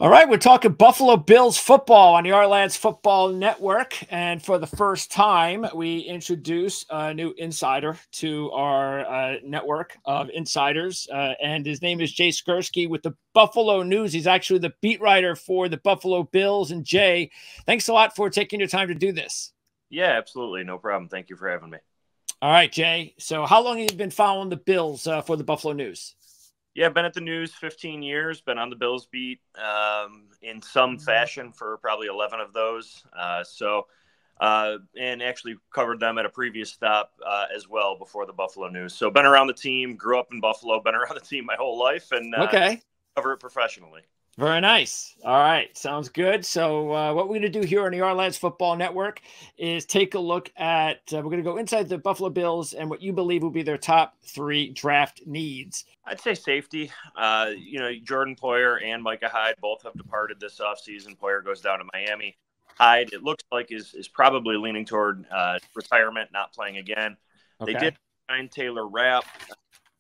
All right, we're talking Buffalo Bills football on the Ourlads Football Network. And for the first time, we introduce a new insider to our network of insiders. And his name is Jay Skurski with the Buffalo News. He's actually the beat writer for the Buffalo Bills. And Jay, thanks a lot for taking your time to do this. Yeah, absolutely. No problem. Thank you for having me. All right, Jay. So how long have you been following the Bills for the Buffalo News? Yeah, I've been at the News 15 years, been on the Bills beat in some fashion for probably 11 of those. And actually covered them at a previous stop as well before the Buffalo News. So been around the team, grew up in Buffalo, been around the team my whole life, and cover it professionally. Very nice. All right. Sounds good. So what we're going to do here on the Ourlads Football Network is take a look at, we're going to go inside the Buffalo Bills and what you believe will be their top 3 draft needs. I'd say safety. Jordan Poyer and Micah Hyde both have departed this offseason. Poyer goes down to Miami. Hyde, it looks like, is probably leaning toward retirement, not playing again. Okay. They did sign Taylor Rapp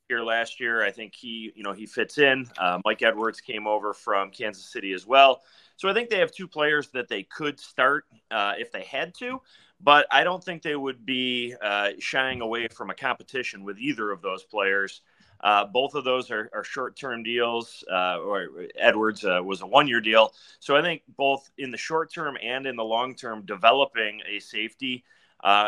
here last year. I think he fits in. Mike Edwards came over from Kansas City as well. So I think they have 2 players that they could start if they had to, but I don't think they would be shying away from a competition with either of those players. Both of those are short-term deals, or Edwards was a 1-year deal. So I think both in the short term and in the long term, developing a safety,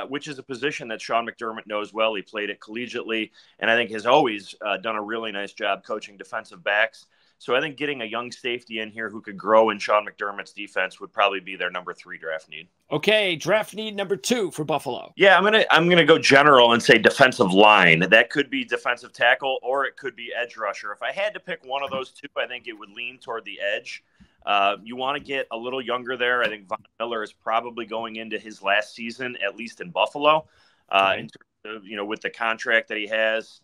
which is a position that Sean McDermott knows well. He played it collegiately, and I think has always done a really nice job coaching defensive backs. So I think getting a young safety in here who could grow in Sean McDermott's defense would probably be their number 3 draft need. Okay, draft need number 2 for Buffalo. Yeah, I'm gonna go general and say defensive line. That could be defensive tackle or it could be edge rusher. If I had to pick one of those 2, I think it would lean toward the edge. You want to get a little younger there. I think Von Miller is probably going into his last season, at least in Buffalo. In terms of, with the contract that he has,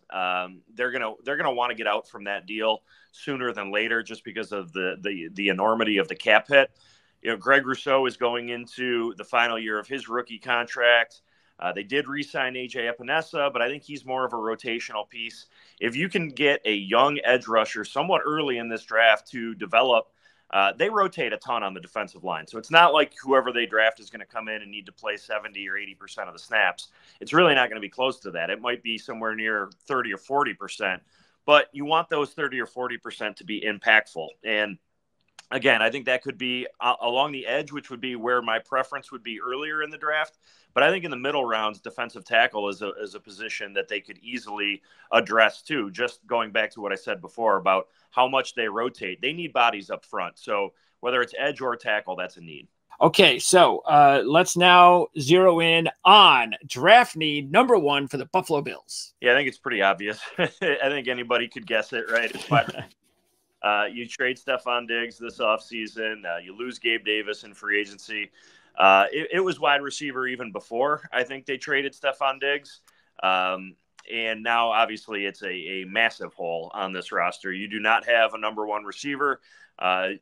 they're gonna want to get out from that deal sooner than later, just because of the enormity of the cap hit. Greg Rousseau is going into the final year of his rookie contract. They did re-sign A.J. Epinesa, but I think he's more of a rotational piece. If you can get a young edge rusher somewhat early in this draft to develop, they rotate a ton on the defensive line. So it's not like whoever they draft is going to come in and need to play 70 or 80% of the snaps. It's really not going to be close to that. It might be somewhere near 30 or 40%. But you want those 30 or 40% to be impactful. And again, I think that could be along the edge, which would be where my preference would be earlier in the draft. But I think in the middle rounds, defensive tackle is a position that they could easily address too. Just going back to what I said before about how much they rotate. They need bodies up front. So whether it's edge or tackle, that's a need. Okay, so let's now zero in on draft need number 1 for the Buffalo Bills. Yeah, I think it's pretty obvious. I think anybody could guess it, right? You trade Stephon Diggs this offseason. You lose Gabe Davis in free agency. It was wide receiver even before I think they traded Stephon Diggs. And now, obviously, it's a massive hole on this roster. You do not have a number 1 receiver.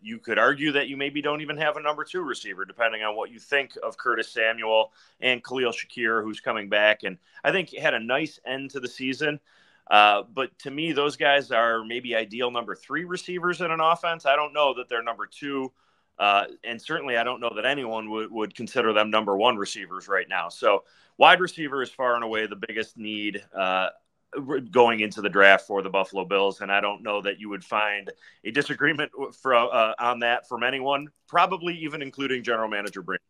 You could argue that you maybe don't even have a number 2 receiver, depending on what you think of Curtis Samuel and Khalil Shakir, who's coming back. And I think had a nice end to the season. But to me, those guys are maybe ideal number 3 receivers in an offense. I don't know that they're number 2. And certainly I don't know that anyone would consider them number 1 receivers right now. So wide receiver is far and away the biggest need going into the draft for the Buffalo Bills. And I don't know that you would find a disagreement on that from anyone, probably even including general manager Brady.